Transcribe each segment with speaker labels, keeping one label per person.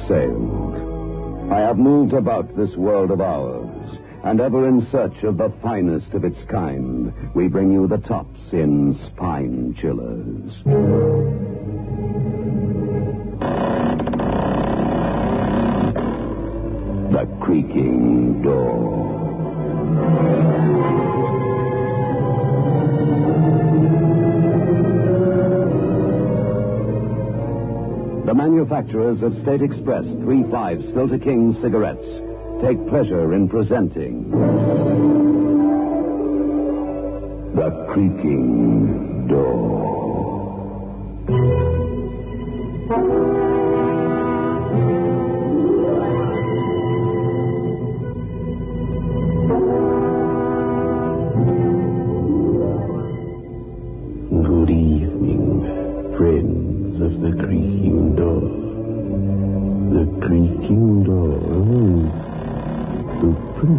Speaker 1: sailed. I have moved about this world of ours, and ever in search of the finest of its kind, we bring you the tops in spine chillers. The Creaking Door. The manufacturers of State Express 3/5 Filter King cigarettes take pleasure in presenting The Creaking Door.
Speaker 2: Good evening, friends of the Creaking Door. The Creaking Door is open,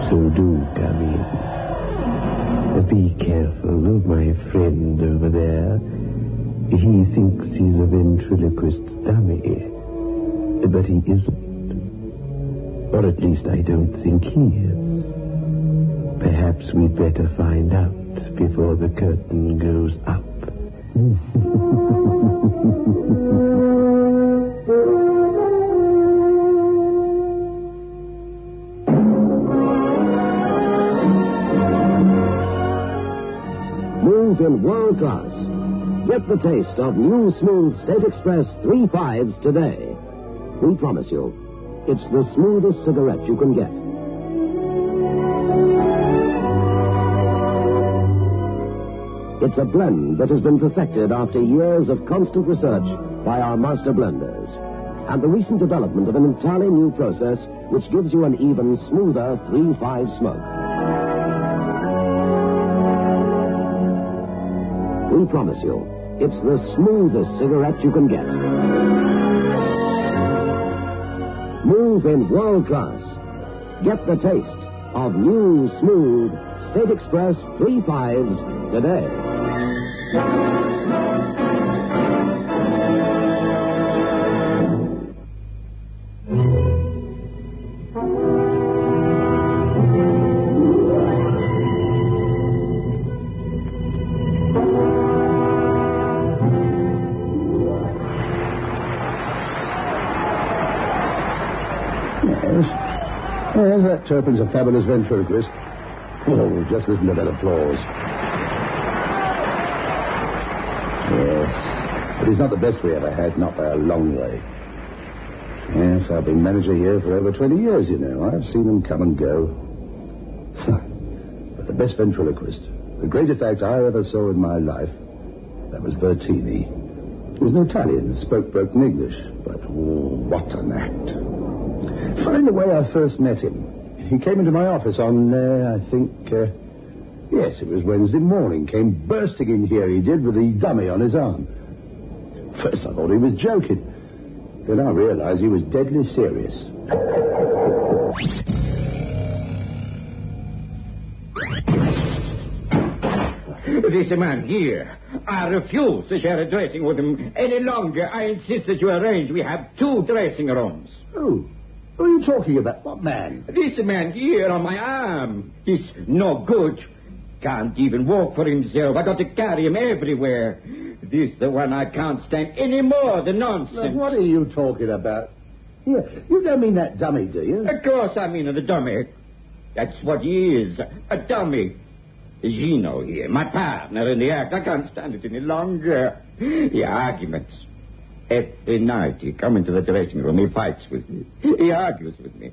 Speaker 2: so do come in. Be careful of my friend over there. He thinks he's a ventriloquist dummy, but he isn't. Or at least I don't think he is. Perhaps we'd better find out before the curtain goes up.
Speaker 3: Move in world class. Get the taste of new smooth State Express 3/5s today. We promise you, it's the smoothest cigarette you can get. It's a blend that has been perfected after years of constant research by our master blenders. And the recent development of an entirely new process which gives you an even smoother 3/5 smoke. We promise you, it's the smoothest cigarette you can get. Move in world class. Get the taste of new, smooth State Express 3/5s today.
Speaker 4: Yes, that Turpin's a fabulous ventriloquist. Oh, just listen to that applause. Yes, but he's not the best we ever had, not by a long way. Yes, I've been manager here for over 20 years, you know. I've seen them come and go. But the best ventriloquist, the greatest act I ever saw in my life, that was Bertini. He was an Italian, spoke broken English, but what an act. Funny the way I first met him. He came into my office on, yes, it was Wednesday morning. Came bursting in here, he did, with the dummy on his arm. First I thought he was joking. Then I realized he was deadly serious.
Speaker 5: This man here, I refuse to share a dressing with him any longer. I insist that you arrange. We have 2 dressing rooms.
Speaker 4: Oh. Who are you talking about? What man?
Speaker 5: This man here on my arm. He's no good. Can't even walk for himself. I got to carry him everywhere. This the one I can't stand any more. The nonsense.
Speaker 4: Look, what are you talking about? Here, you don't mean that dummy, do you?
Speaker 5: Of course I mean the dummy. That's what he is. A dummy. Gino here, my partner in the act. I can't stand it any longer. The arguments. Every night he comes into the dressing room, he fights with me. He argues with me.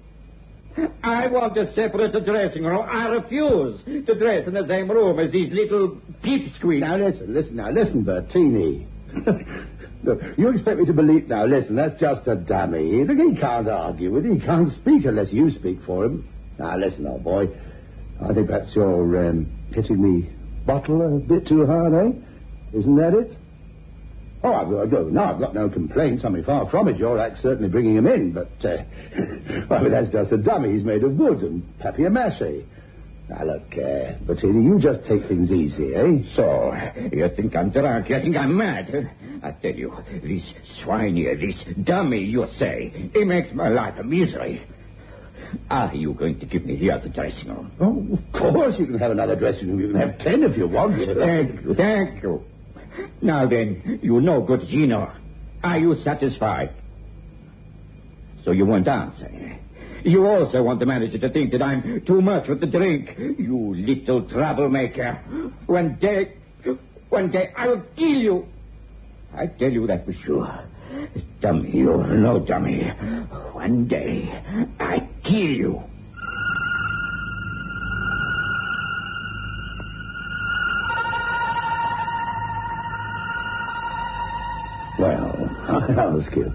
Speaker 5: I want to separate the dressing room. I refuse to dress in the same room as these little pipsqueaks.
Speaker 4: Now listen, Bertini. Look, you expect me to believe... Now listen, that's just a dummy. Look, he can't argue with you. He can't speak unless you speak for him. Now listen, old boy. I think perhaps you're hitting the bottle a bit too hard, eh? Isn't that it? Oh, I've got no complaints. I mean, far from it. Your act's certainly bringing him in, but, well, that's just a dummy. He's made of wood and papier-mâché. Now, look, Bettini, you just take things easy, eh?
Speaker 5: So, you think I'm drunk? You think I'm mad? I tell you, this swine here, this dummy, you say, he makes my life a misery. Are you going to give me the other dressing room?
Speaker 4: Oh, of course you can have another dressing room. You can have 10 if you want.
Speaker 5: Thank you. Now then, you know good Gino. Are you satisfied? So you won't answer. You also want the manager to think that I'm too much with the drink. You little troublemaker. One day I will kill you. I tell you that for sure. Dummy, you're no dummy. One day I kill you.
Speaker 4: Well, I ask you,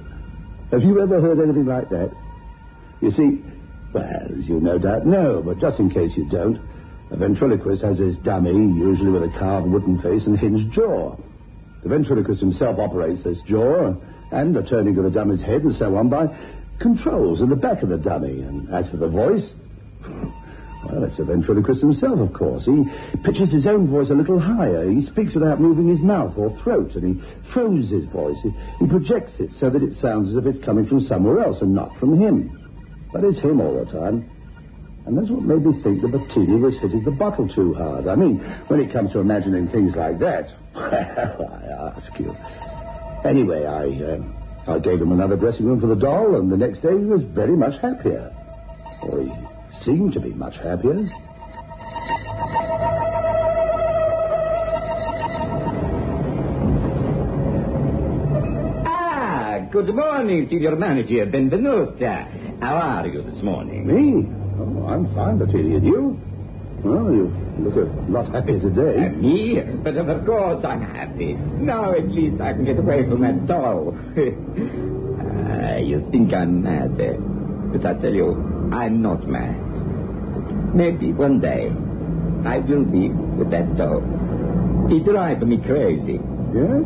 Speaker 4: have you ever heard anything like that? You see, well, as you no doubt know, but just in case you don't, a ventriloquist has his dummy, usually with a carved wooden face and hinged jaw. The ventriloquist himself operates this jaw and the turning of the dummy's head and so on by controls in the back of the dummy. And as for the voice, well, it's the ventriloquist himself, of course. He pitches his own voice a little higher. He speaks without moving his mouth or throat, and he throws his voice. He projects it so that it sounds as if it's coming from somewhere else and not from him. But it's him all the time. And that's what made me think that Bettini was hitting the bottle too hard. I mean, when it comes to imagining things like that, well, I ask you. Anyway, I gave him another dressing room for the doll, and the next day he was very much happier. Or he seemed to be much happier.
Speaker 5: Good morning, Senior Manager. Benvenuta. How are you this morning?
Speaker 4: Me? Oh, I'm fine, Bettini. And you? Well, you look a lot happier today.
Speaker 5: Me? But of course I'm happy. Now at least I can get away from that doll. You think I'm mad, eh? But I tell you, I'm not mad. Maybe one day I will be with that doll. He drives me crazy.
Speaker 4: Yeah?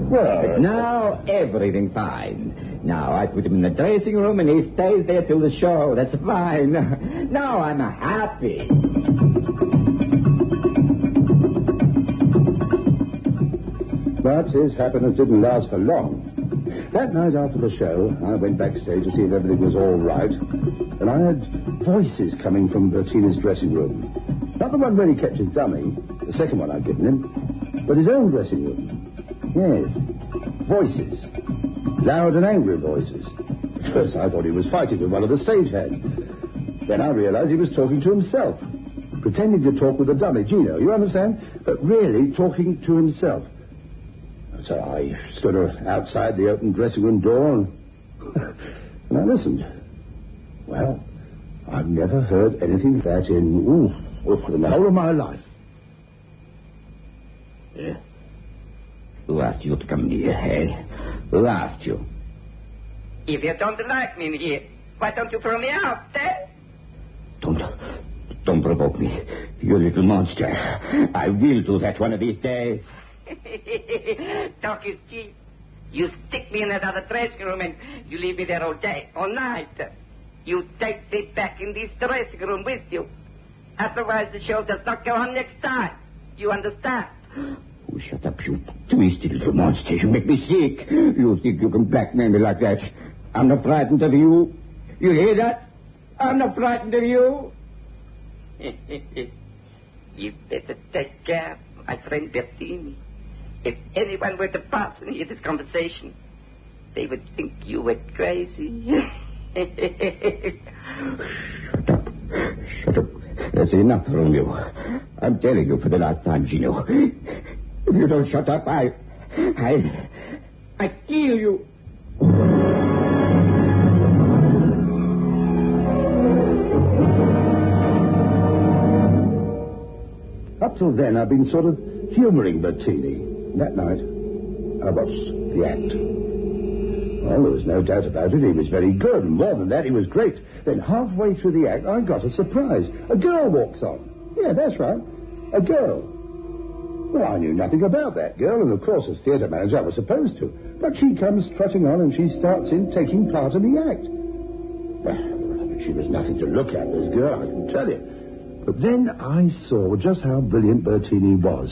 Speaker 4: Well...
Speaker 5: But now everything fine. Now I put him in the dressing room and he stays there till the show. That's fine. Now I'm happy.
Speaker 4: But his happiness didn't last for long. That night after the show, I went backstage to see if everything was all right, and I heard voices coming from Bettini's dressing room. Not the one where he kept his dummy, the second one I'd given him, but his own dressing room. Yes, voices. Loud and angry voices. At first I thought he was fighting with one of the stagehands. Then I realized he was talking to himself, pretending to talk with the dummy, Gino, you understand? But really talking to himself. So I stood outside the open dressing room door and I listened. Well, I've never heard anything like that in the whole of my life.
Speaker 5: Yeah. Who asked you to come here, hey? Who asked you?
Speaker 6: If you don't like me in here, why don't you throw me out, eh?
Speaker 5: Don't provoke me, you little monster. I will do that one of these days.
Speaker 6: Talk is cheap. You stick me in that other dressing room and you leave me there all day, all night. You take me back in this dressing room with you. Otherwise the show does not go on next time. You understand?
Speaker 5: Oh, shut up, you twisted little monster. You make me sick. You think you can blackmail me like that? I'm not frightened of you. You hear that? I'm not frightened of you.
Speaker 6: You better take care, my friend Bettini. If anyone were to pass and hear this conversation, they would think you were crazy.
Speaker 5: Shut up. That's enough from you. I'm telling you for the last time, Gino. If you don't shut up, I kill you.
Speaker 4: Up till then, I've been sort of humoring Bettini. That night, I watched the act. Well, there was no doubt about it. He was very good. And more than that, he was great. Then halfway through the act, I got a surprise. A girl walks on. Yeah, that's right. A girl. Well, I knew nothing about that girl, and of course, as theatre manager, I was supposed to. But she comes trotting on, and she starts in taking part in the act. Well, she was nothing to look at, this girl, I can tell you. But then I saw just how brilliant Bertini was.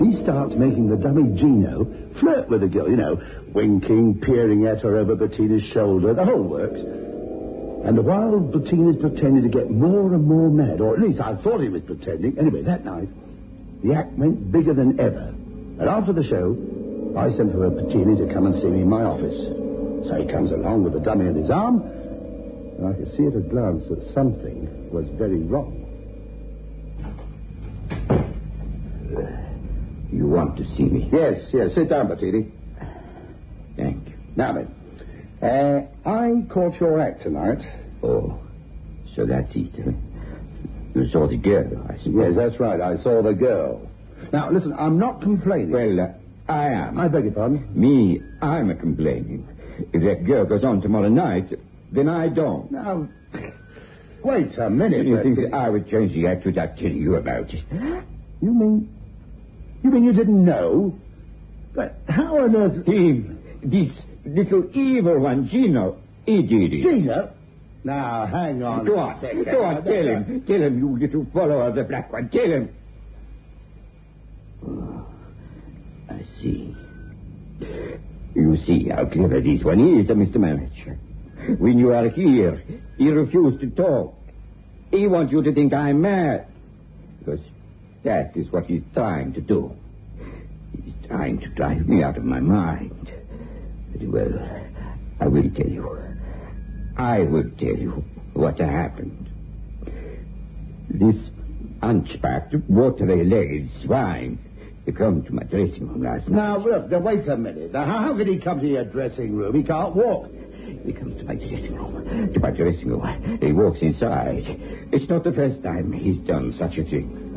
Speaker 4: He starts making the dummy Gino flirt with the girl, you know, winking, peering at her over Bettina's shoulder, the whole works. And while Bettina's pretending to get more and more mad, or at least I thought he was pretending, anyway, that night, the act went bigger than ever. And after the show, I sent for Bettini to come and see me in my office. So he comes along with the dummy in his arm, and I could see at a glance that something was very wrong.
Speaker 5: You want to see me?
Speaker 4: Yes, sit down, Bettini.
Speaker 5: Thank you.
Speaker 4: Now then, I caught your act tonight.
Speaker 5: Oh, so that's it. Huh? You saw the girl, I suppose.
Speaker 4: Yes, that's right. I saw the girl. Now, listen, I'm not complaining.
Speaker 5: Well, I am.
Speaker 4: I beg your pardon?
Speaker 5: Me, I'm a complaining. If that girl goes on tomorrow night, then I don't.
Speaker 4: Now, wait a minute.
Speaker 5: You think that I would change the act without telling you about it?
Speaker 4: You mean you didn't know? But how on earth...
Speaker 5: Him, this little evil one, Gino, he did it.
Speaker 4: Gino? Now, hang on
Speaker 5: Go
Speaker 4: a
Speaker 5: on,
Speaker 4: second.
Speaker 5: go on, tell him. Tell him, you little follower of the black one. Tell him. Oh, I see. You see how clever this one is, Mr. Manager. When you are here, he refused to talk. He wants you to think I'm mad. Because that is what he's trying to do. He's trying to drive me out of my mind. Very well, I will tell you. I will tell you what happened. This hunchbacked, watery-legged swine, he came to my dressing room last night.
Speaker 4: Now, look, wait a minute. Now, how could he come to your dressing room? He can't walk.
Speaker 5: He comes to my dressing room. To my dressing room. He walks inside. It's not the first time he's done such a thing.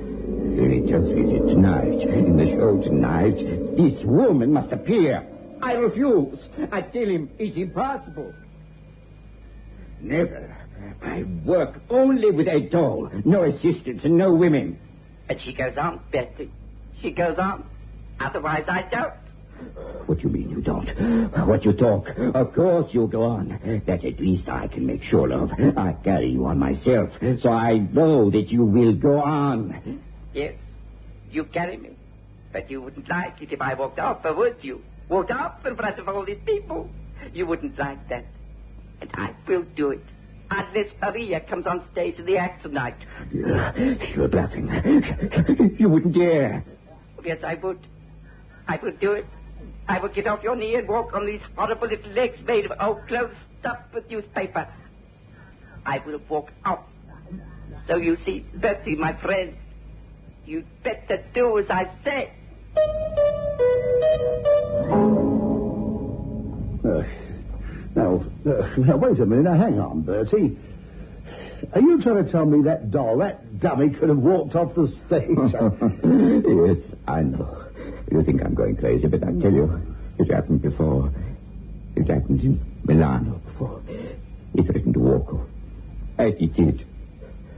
Speaker 5: He tells me that tonight, in the show tonight, this woman must appear. I refuse. I tell him it's impossible. Never. I work only with a doll. No assistants and no women.
Speaker 6: And she goes on, Betty. She goes on. Otherwise, I don't.
Speaker 5: What you mean you don't? What you talk? Of course you go on. That at least I can make sure of. I carry you on myself, so I know that you will go on.
Speaker 6: Yes, you carry me. But you wouldn't like it if I walked off, would you? Walked off in front of all these people. You wouldn't like that. And I will do it. Unless Maria comes on stage in the act tonight.
Speaker 5: You're bluffing. You wouldn't dare.
Speaker 6: Yes, I would. I would do it. I would get off your knee and walk on these horrible little legs made of old clothes stuffed with newspaper. I will walk off. So you see, Bertie, my friend, you'd better do as I say.
Speaker 4: Now, wait a minute. Now, hang on, Bertie. Are you trying to tell me that doll, that dummy, could have walked off the stage?
Speaker 5: Yes, I know. You think I'm going crazy, but I tell you, it happened before. It happened in Milano before. He threatened to walk off. He did.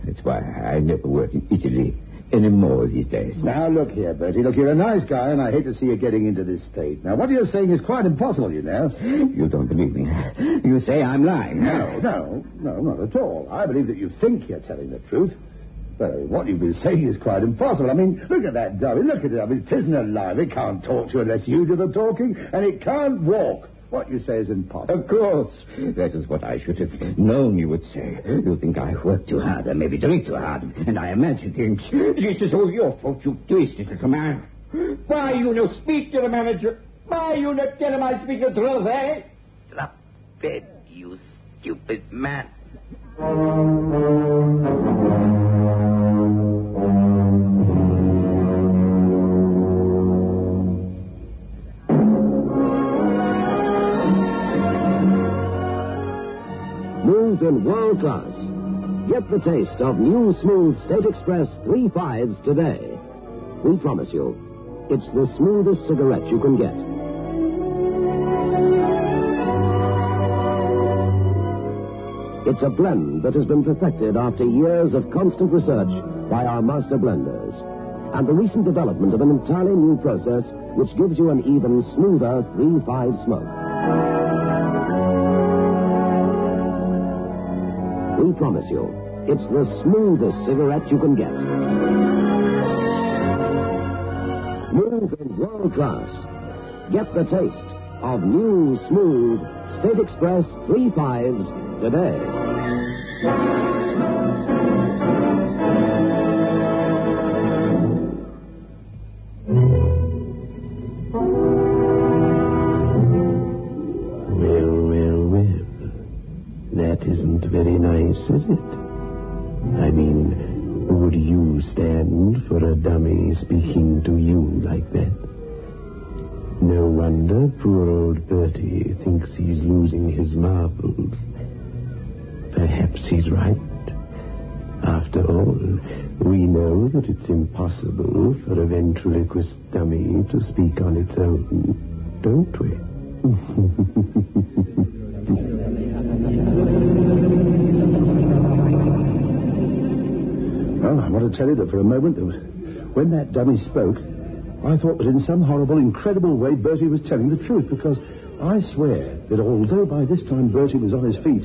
Speaker 5: That's why I never work in Italy anymore these days.
Speaker 4: Now, look here, Bertie. Look, you're a nice guy, and I hate to see you getting into this state. Now, what you're saying is quite impossible, you know.
Speaker 5: You don't believe me. You say I'm lying.
Speaker 4: No, not at all. I believe that you think you're telling the truth. But what you've been saying is quite impossible. I mean, look at that dummy. Look at it. I mean, it isn't alive. It can't talk to you unless you do the talking, and it can't walk. What you say is impossible.
Speaker 5: Of course. That is what I should have known you would say. You think I work too hard and maybe drink too hard, and I imagine things. This is all your fault, you twisted little man. Why you no speak to the manager? Why you not tell him I speak the truth, eh?
Speaker 6: Drop dead, you stupid man.
Speaker 3: In world class. Get the taste of new smooth State Express 3/5s today. We promise you, it's the smoothest cigarette you can get. It's a blend that has been perfected after years of constant research by our master blenders, and the recent development of an entirely new process which gives you an even smoother 3/5 smoke. We promise you, It's the smoothest cigarette you can get. Smooth in world class. Get the taste of new, smooth State Express 3.5s today.
Speaker 2: That isn't very nice, is it? I mean, would you stand for a dummy speaking to you like that? No wonder poor old Bertie thinks he's losing his marbles. Perhaps he's right. After all, we know that it's impossible for a ventriloquist dummy to speak on its own, don't we?
Speaker 4: Well, I want to tell you that for a moment, when that dummy spoke, I thought that in some horrible, incredible way Bertie was telling the truth, because I swear that although by this time Bertie was on his feet,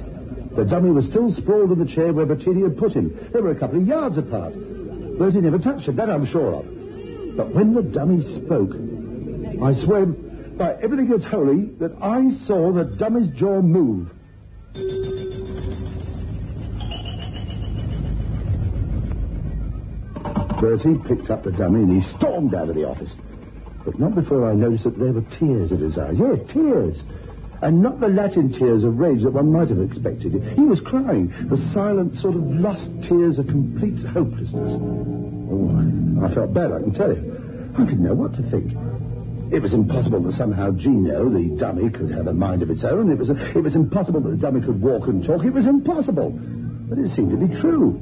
Speaker 4: the dummy was still sprawled in the chair where Bettini had put him. They were a couple of yards apart. Bertie never touched him, that I'm sure of. But when the dummy spoke, I swear by everything that's holy that I saw the dummy's jaw move. Bertie picked up the dummy and he stormed out of the office. But not before I noticed that there were tears in his eyes. Yes, tears. And not the Latin tears of rage that one might have expected. He was crying. The silent, sort of lost tears of complete hopelessness. Oh, I felt bad, I can tell you. I didn't know what to think. It was impossible that somehow Gino, the dummy, could have a mind of its own. It was impossible that the dummy could walk and talk. It was impossible. But it seemed to be true.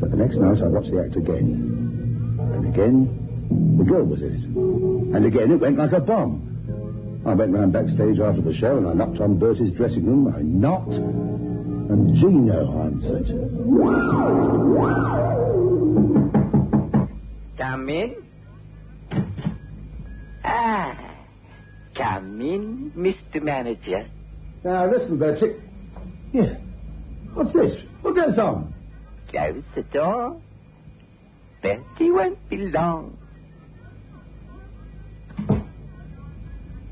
Speaker 4: So the next night I watched the act again. And again, the girl was in it. And again it went like a bomb. I went round backstage after the show and I knocked on Bertie's dressing room. I knocked, and Gino answered.
Speaker 6: Come in. Come in, Mr. Manager.
Speaker 4: Now listen, Bertie. Yeah. What's this? What goes on?
Speaker 6: Close the door. Bertie won't be long.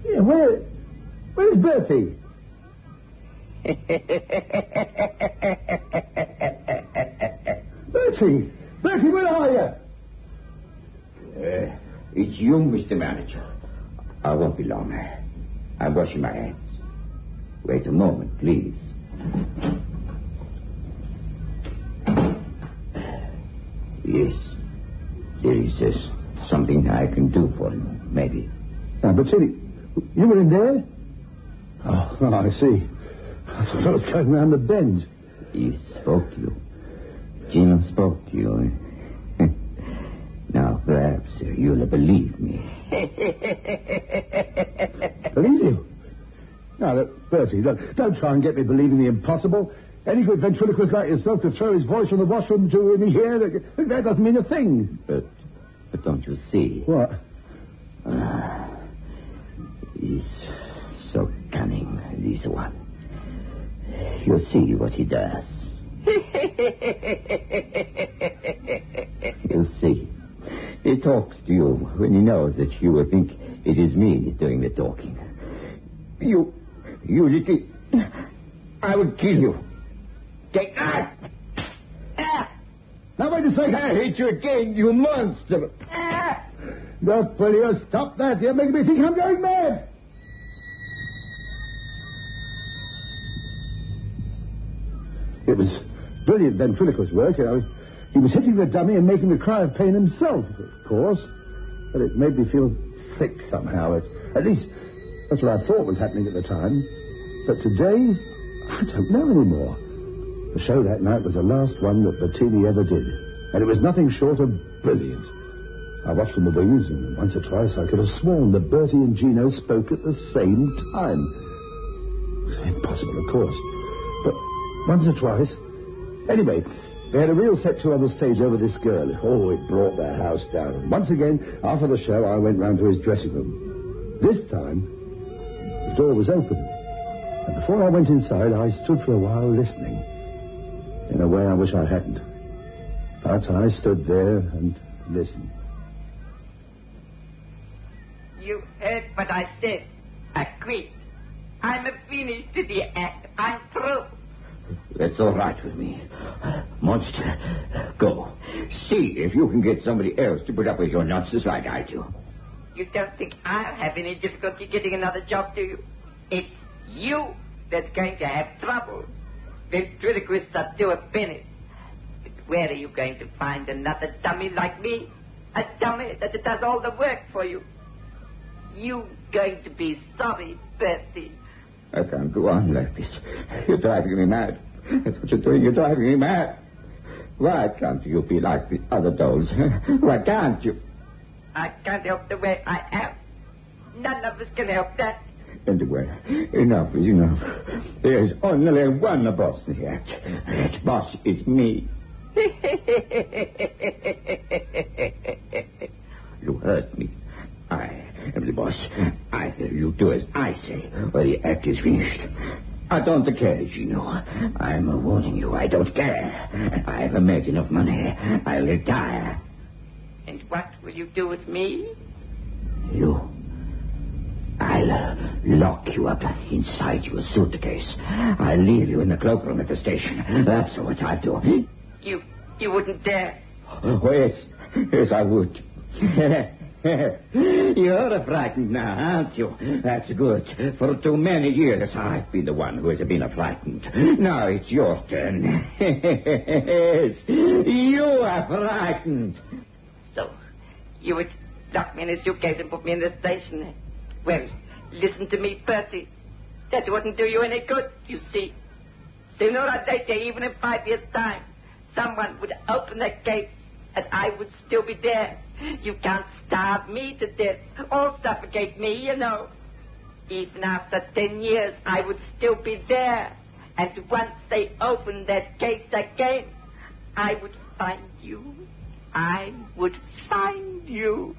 Speaker 4: Yeah, where's Bertie? Bertie, where are you?
Speaker 5: It's you, Mr. Manager. I won't be long. I'm washing my hands. Wait a moment, please. Yes. There is something I can do for him, maybe.
Speaker 4: Now, Bettini, you were in there? Oh, I see. I thought I was going round the bend.
Speaker 5: He spoke to you. Gino spoke to you. Now, perhaps you'll believe me.
Speaker 4: Believe you? Now, look, Bertie, look, don't try and get me believing the impossible. Any good ventriloquist like yourself could throw his voice from the washroom to in here. That doesn't mean a thing.
Speaker 5: But don't you see?
Speaker 4: What?
Speaker 5: He's so cunning, this one. You see what he does. You see, he talks to you when he knows that you will think it is me doing the talking. You little... I will kill you. Take that!
Speaker 4: Now, wait a second.
Speaker 5: I hate you again, you monster.
Speaker 4: Look, will you stop that? You're making me think I'm going mad. It was brilliant ventriloquist work. He was hitting the dummy and making the cry of pain himself, of course. But it made me feel sick somehow. At least, that's what I thought was happening at the time. But today, I don't know anymore. The show that night was the last one that Bettini ever did. And it was nothing short of brilliant. I watched from the wings, and once or twice I could have sworn that Bertie and Gino spoke at the same time. Impossible, of course. But once or twice. Anyway, they had a real set to on the stage over this girl. Oh, it brought their house down. And once again, after the show, I went round to his dressing room. This time, the door was open. And before I went inside, I stood for a while listening. In a way, I wish I hadn't. But I stood there and listened.
Speaker 6: You heard what I said. I quit. I'm finished to the act. I'm through.
Speaker 5: That's all right with me. Monster, go. See if you can get somebody else to put up with your nonsense like I do.
Speaker 6: You don't think I'll have any difficulty getting another job, do you? It's you that's going to have trouble. Ventriloquists are too offended. But where are you going to find another dummy like me? A dummy that does all the work for you. You going to be sorry, Bertie.
Speaker 5: I can't go on like this. You're driving me mad. That's what you're doing. You're driving me mad. Why can't you be like the other dolls? Why can't you?
Speaker 6: I can't help the way I am. None of us can help that.
Speaker 5: Anyway, enough is enough. There's only one boss here. That boss is me. You heard me. I am the boss. Either you do as I say, or the act is finished. I don't care, Gino. I'm warning you. I don't care. I've made enough money. I'll retire.
Speaker 6: And what will you do with me?
Speaker 5: I'll lock you up inside your suitcase. I'll leave you in the cloakroom at the station. That's what I'd do.
Speaker 6: You wouldn't dare.
Speaker 5: Oh, yes, I would. You're frightened now, aren't you? That's good. For too many years, I've been the one who has been frightened. Now it's your turn. Yes, you are frightened.
Speaker 6: So, you would lock me in a suitcase and put me in the station. Well, listen to me, Bertie. That wouldn't do you any good, you see. Sooner or later, even in 5 years' time, someone would open that gate and I would still be there. You can't starve me to death or suffocate me, you know. Even after 10 years, I would still be there. And once they opened that gate again, I would find you. I would find you.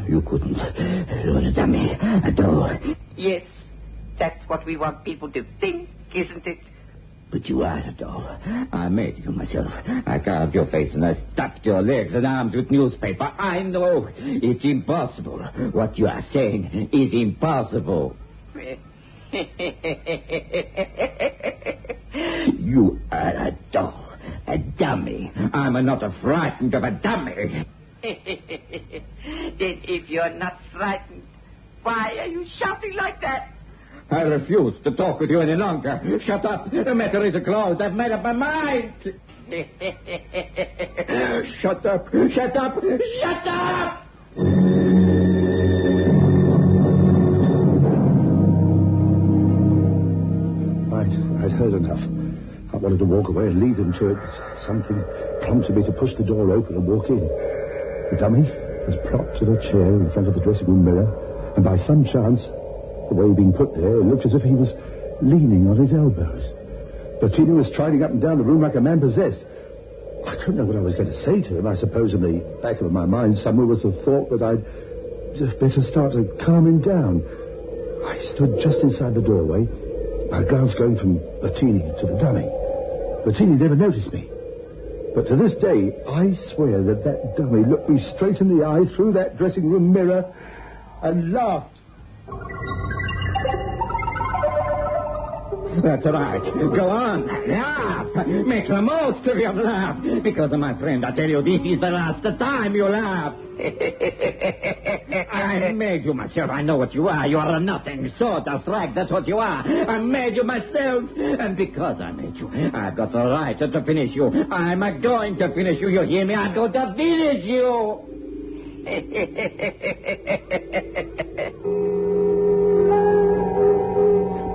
Speaker 5: You couldn't. You're a dummy. A doll.
Speaker 6: Yes, that's what we want people to think, isn't it?
Speaker 5: But you are a doll. I made you myself. I carved your face and I stuffed your legs and arms with newspaper. I know it's impossible. What you are saying is impossible. You are a doll. A dummy. I'm not frightened of a dummy.
Speaker 6: Then if you're not frightened, why are you shouting like that?
Speaker 5: I refuse to talk with you any longer. Shut up. The matter is closed. I've made up my mind. Shut up. Shut up. Shut up!
Speaker 4: I'd heard enough. I wanted to walk away and leave him to it. Something prompted me to push the door open and walk in. The dummy was propped to the chair in front of the dressing room mirror, and by some chance, the way he'd been put there, it looked as if he was leaning on his elbows. Bettini was striding up and down the room like a man possessed. I don't know what I was going to say to him. I suppose in the back of my mind somewhere was the thought that I'd just better start to calm him down. I stood just inside the doorway, my glance going from Bettini to the dummy. Bettini never noticed me. But to this day, I swear that dummy looked me straight in the eye through that dressing room mirror and laughed.
Speaker 5: That's right. Go on. Laugh. Make the most of your laugh. Because, my friend, I tell you, this is the last time you laugh. I made you myself. I know what you are. You are a nothing. So, that's right. That's what you are. I made you myself. And because I made you, I've got the right to finish you. I'm going to finish you. You hear me? I'm going to finish you.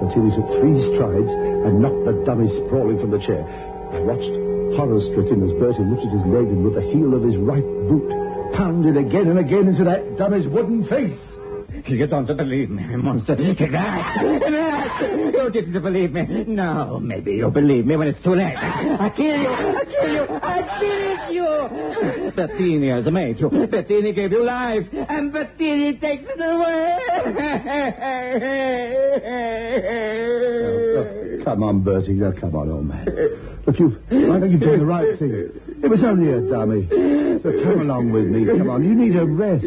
Speaker 4: Until he took 3 strides and knocked the dummy sprawling from the chair. I watched, horror-stricken, as Bertie lifted his leg and with the heel of his right boot pounded again and again into that dummy's wooden face.
Speaker 5: You don't believe me, monster. You didn't believe me. No, maybe you'll believe me when it's too late. I kill you. I kill you. I kill you. Bettini has made you. Bettini gave you life. And Bettini takes it away.
Speaker 4: Come on, Bertie. Now, come on, old man. Look, I think you've done the right thing. It was only a dummy. But come along with me. Come on, you need a rest.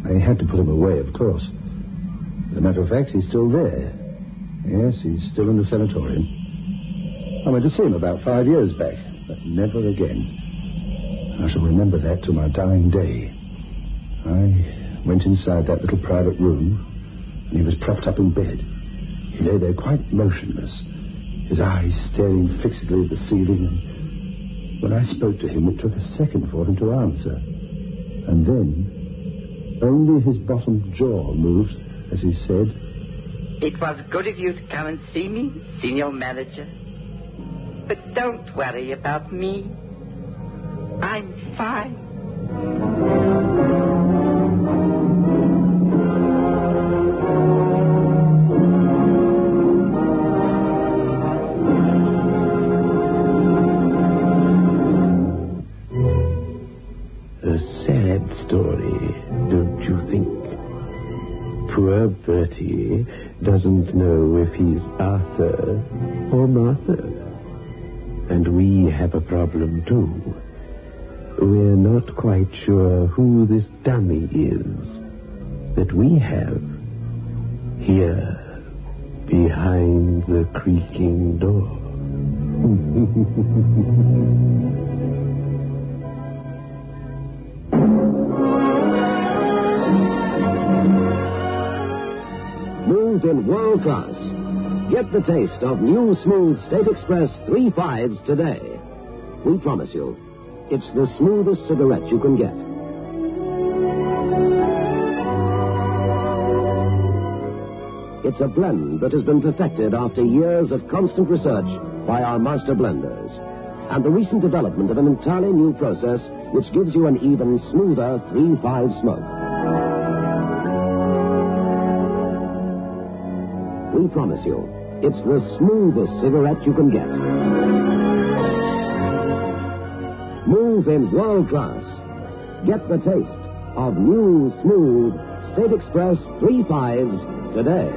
Speaker 4: They had to put him away, of course. As a matter of fact, he's still there. Yes, he's still in the sanatorium. I went to see him about 5 years back, but never again. I shall remember that till my dying day. I went inside that little private room, and he was propped up in bed. He lay there quite motionless, his eyes staring fixedly at the ceiling, and when I spoke to him, it took a second for him to answer. And then, only his bottom jaw moved as he said,
Speaker 6: "It was good of you to come and see me, Senior Manager. But don't worry about me. I'm fine."
Speaker 2: A sad story, don't you think? Poor Bertie doesn't know if he's Arthur or Martha. And we have a problem, too. We're not quite sure who this dummy is that we have here behind the creaking door.
Speaker 3: Moved in world class. Get the taste of new smooth State Express 3/5s today. We promise you, it's the smoothest cigarette you can get. It's a blend that has been perfected after years of constant research by our master blenders, and the recent development of an entirely new process which gives you an even smoother 3/5 smoke. We promise you, it's the smoothest cigarette you can get. Move in world class. Get the taste of new, smooth State Express 3/5s today.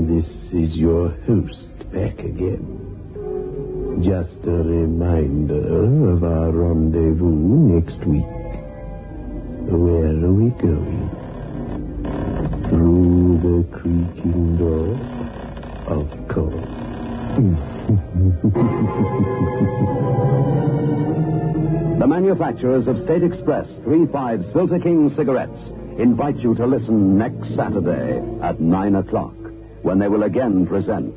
Speaker 2: This is your host back again. Just a reminder of our rendezvous next week. Where are we going? Through the creaking door? Of course.
Speaker 1: The manufacturers of State Express 3/5 Filter King cigarettes invite you to listen next Saturday at 9 o'clock, when they will again present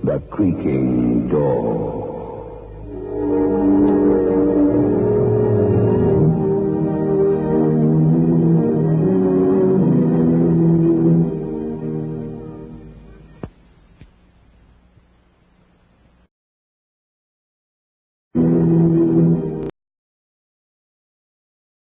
Speaker 1: The Creaking Door.